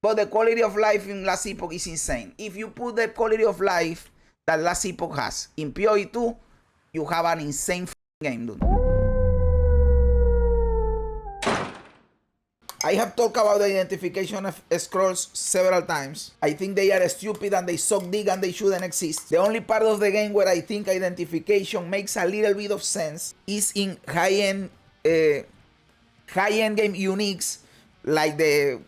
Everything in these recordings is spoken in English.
But the quality of life in Last Epoch is insane. If you put the quality of life that Last Epoch has in PoE 2, you have an insane game, dude. I have talked about the identification of scrolls several times. I think they are stupid and they suck dick and they shouldn't exist. The only part of the game where I think identification makes a little bit of sense is in high-end game uniques like the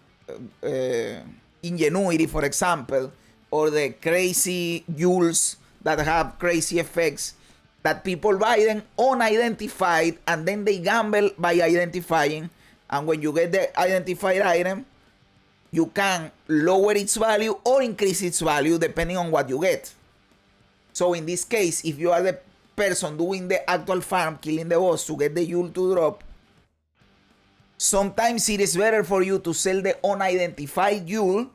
ingenuity, for example, or the crazy jewels that have crazy effects that people buy them unidentified and then they gamble by identifying. And when you get the identified item, you can lower its value or increase its value depending on what you get. So in this case, if you are the person doing the actual farm, killing the boss to get the jewel to drop, sometimes it is better for you to sell the unidentified jewel,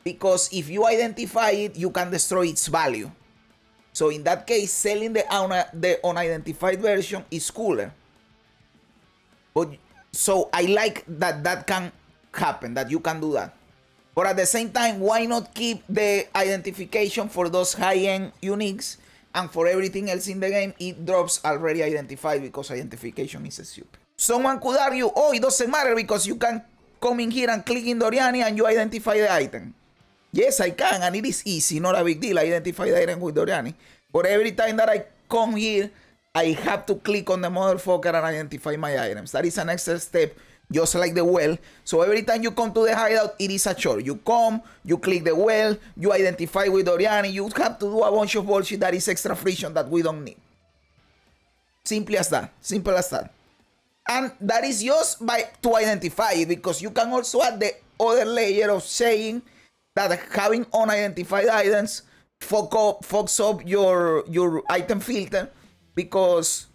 because if you identify it, you can destroy its value. So in that case, selling the unidentified version is cooler. But so I like that can happen, that you can do that. But at the same time, why not keep the identification for those high-end uniques, and for everything else in the game, it drops already identified because identification is stupid. Someone could argue, oh, it doesn't matter because you can come in here and click in Doriani and you identify the item. Yes, I can, and it is easy, not a big deal. I identify the item with Doriani. But every time that I come here, I have to click on the motherfucker and identify my items. That is an extra step, just like the well. So every time you come to the hideout, it is a chore. You come, you click the well, you identify with Doriani. You have to do a bunch of bullshit that is extra friction that we don't need. Simply as that. Simple as that. And that is just to identify it, because you can also add the other layer of saying that having unidentified items fucks up your item filter. Because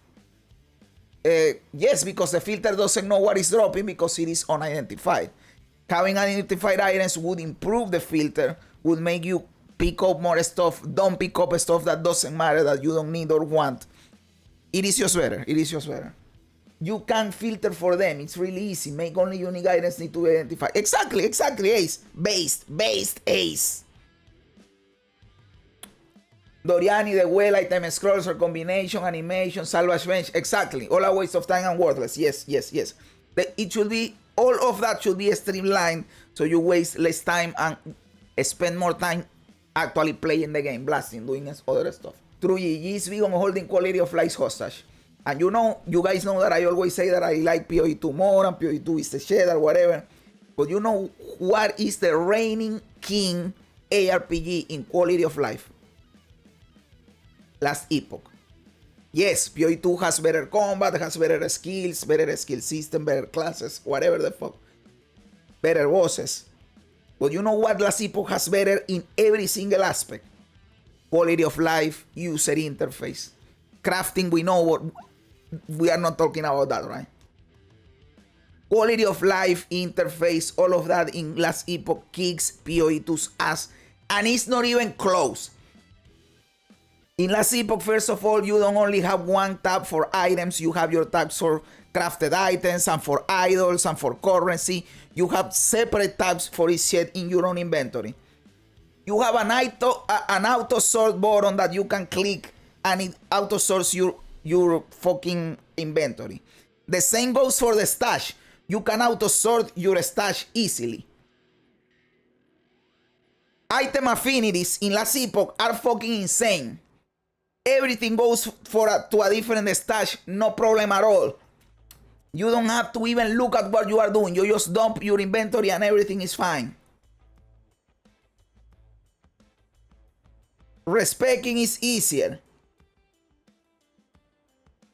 yes, because the filter doesn't know what is dropping because it is unidentified. Having identified items would improve the filter, would make you pick up more stuff. Don't pick up stuff that doesn't matter, that you don't need or want. It is just better. It is just better. You can filter for them. It's really easy. Make only unique items need to be identified. Exactly, Ace. Based Ace. Doriani, the well, item scrolls or combination, animation, salvage bench. Exactly. All a waste of time and worthless. Yes. It should be, all of that should be streamlined so you waste less time and spend more time actually playing the game, blasting, doing other stuff. True GG is big on holding quality of life hostage. And you guys know that I always say that I like PoE 2 more and PoE 2 is the cheddar, whatever. But you know what is the reigning king ARPG in quality of life? Last Epoch. Yes, PoE 2 has better combat, has better skills, better skill system, better classes, whatever the fuck. Better bosses. But you know what Last Epoch has better in every single aspect? Quality of life, user interface. Crafting, we know what, we are not talking about that, right? Quality of life, interface, all of that in Last Epoch kicks PoE 2's ass. And it's not even close. In Last Epoch, first of all, you don't only have one tab for items. You have your tabs for crafted items and for idols and for currency. You have separate tabs for each shit in your own inventory. You have an auto sort button that you can click and it auto sorts your fucking inventory. The same goes for the stash. You can auto sort your stash easily. Item affinities in Last Epoch are fucking insane. Everything goes to a different stash, no problem at all. You don't have to even look at what you are doing. You just dump your inventory and everything is fine. Respecking is easier.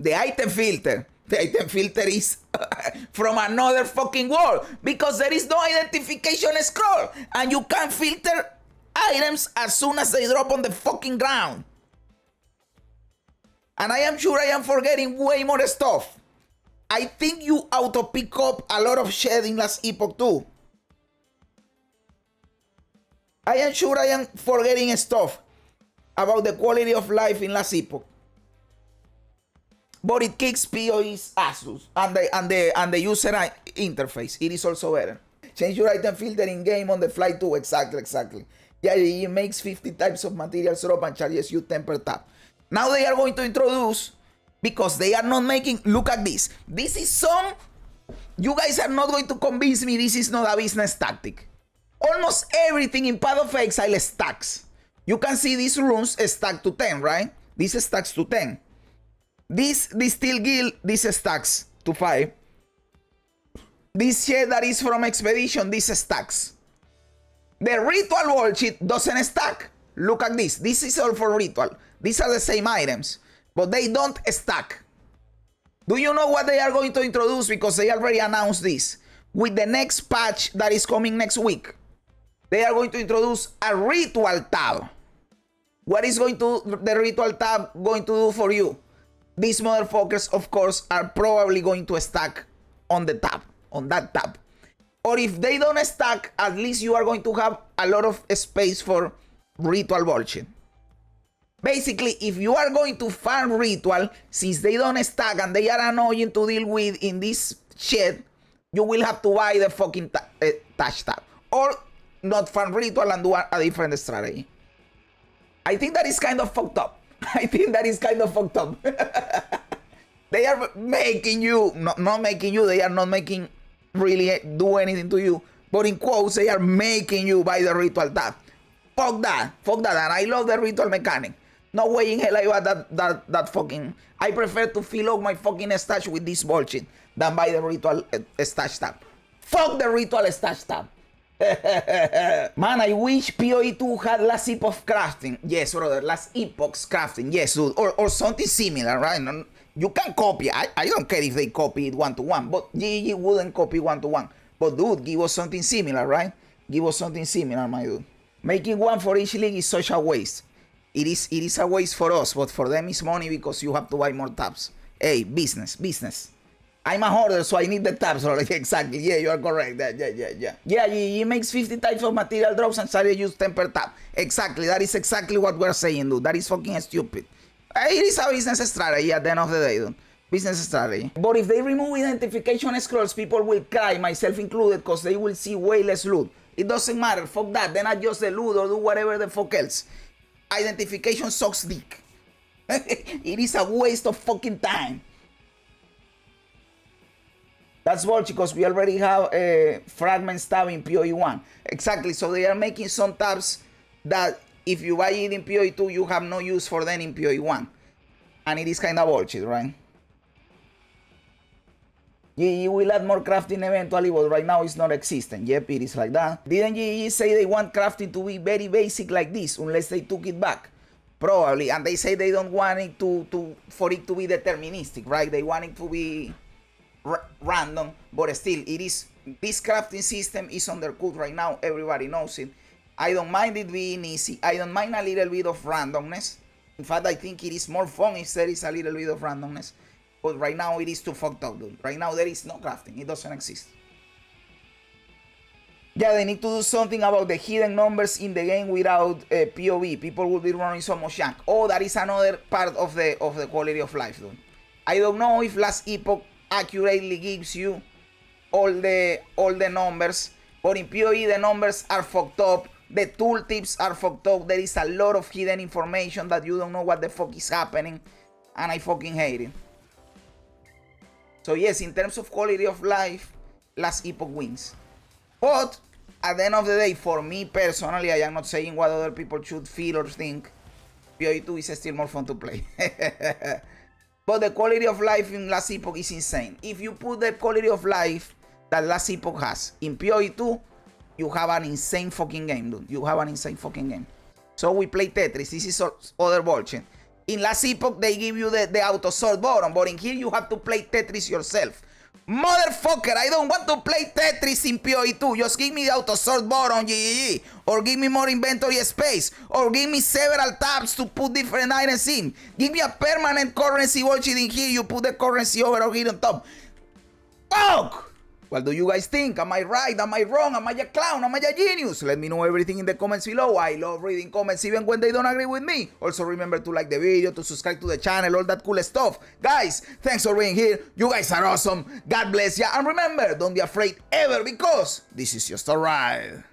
The item filter is from another fucking world, because there is no identification scroll and you can filter items as soon as they drop on the fucking ground. And I am sure I am forgetting way more stuff. I think you auto pick up a lot of shit in Last Epoch too. I am sure I am forgetting stuff about the quality of life in Last Epoch. But it kicks PoE's ass and the user interface. It is also better. Change your item filter in game on the fly too. Exactly. Yeah, it makes 50 types of materials drop and charges you 10 per tap. Now they are going to introduce, because they are not making, look at this. This is some, you guys are not going to convince me this is not a business tactic. Almost everything in Path of Exile stacks. You can see these runes stack to 10, right? This stacks to 10. This Steel Guild, this stacks to 5. This shit that is from Expedition, this stacks. The Ritual bullshit doesn't stack. Look at this. This is all for Ritual. These are the same items, but they don't stack. Do you know what they are going to introduce? Because they already announced this. With the next patch that is coming next week, they are going to introduce a Ritual tab. What is the Ritual tab going to do for you? These motherfuckers, of course, are probably going to stack on the tab, on that tab. Or if they don't stack, at least you are going to have a lot of space for Ritual bullshit. Basically, if you are going to farm Ritual, since they don't stack and they are annoying to deal with in this shit, you will have to buy the fucking touch tab. Or not farm Ritual and do a different strategy. I think that is kind of fucked up. They are making you, not making you, they are not making really do anything to you. But in quotes, they are making you buy the Ritual tab. Fuck that. And I love the Ritual mechanic. No way in hell I buy that fucking... I prefer to fill up my fucking stash with this bullshit than buy the Ritual stash tab. Fuck the Ritual stash tab. Man, I wish PoE 2 had Last Epoch crafting. Yes, brother, Last Epoch's crafting. Yes, dude. Or something similar, right? You can copy. I don't care if they copy it one-to-one, but GG wouldn't copy one-to-one. But dude, give us something similar, right? Give us something similar, my dude. Making one for each league is such a waste. It is a waste for us, but for them it's money because you have to buy more tabs. Hey, business. I'm a hoarder, so I need the tabs. Exactly. Yeah, you are correct. Yeah. Yeah, he makes 50 types of material drops and started use 10 per tab. Exactly. That is exactly what we're saying, dude. That is fucking stupid. It is a business strategy at the end of the day, dude. Business strategy. But if they remove identification scrolls, people will cry, myself included, because they will see way less loot. It doesn't matter. Fuck that. Then adjust the loot or do whatever the fuck else. Identification sucks dick. It is a waste of fucking time. That's bullshit because we already have a fragments tab in PoE 1. Exactly, so they are making some tabs that if you buy it in PoE 2, you have no use for them in PoE 1. And it is kind of bullshit, right? GG will add more crafting eventually, but right now it's not existent. Yep, it is like that. Didn't GG say they want crafting to be very basic like this, unless they took it back? Probably, and they say they don't want it for it to be deterministic, right? They want it to be random, but still it is. This crafting system is undercooked right now. Everybody knows it. I don't mind it being easy. I don't mind a little bit of randomness. In fact, I think it is more fun if there is a little bit of randomness. But right now it is too fucked up, dude. Right now there is no crafting. It doesn't exist. Yeah, they need to do something about the hidden numbers in the game without POV. People will be running so much junk. Oh, that is another part of the quality of life, dude. I don't know if Last Epoch accurately gives you all the numbers, but in PoE the numbers are fucked up. The tooltips are fucked up. There is a lot of hidden information that you don't know what the fuck is happening, and I fucking hate it. So yes, in terms of quality of life, Last Epoch wins. But at the end of the day, for me personally, I am not saying what other people should feel or think. PoE 2 is still more fun to play. But the quality of life in Last Epoch is insane. If you put the quality of life that Last Epoch has in PoE 2, you have an insane fucking game, dude. You have an insane fucking game. So we play Tetris. This is other bullshit. In Last Epoch, they give you the auto sort button, but in here you have to play Tetris yourself. Motherfucker, I don't want to play Tetris in PoE 2. Just give me the auto sort button, GGG. Or give me more inventory space. Or give me several tabs to put different items in. Give me a permanent currency bullshit in here. You put the currency over here on top. Fuck! What do you guys think? Am I right? Am I wrong? Am I a clown? Am I a genius? Let me know everything in the comments below. I love reading comments even when they don't agree with me. Also remember to like the video, to subscribe to the channel, all that cool stuff. Guys, thanks for being here. You guys are awesome. God bless ya. And remember, don't be afraid ever, because this is just a ride.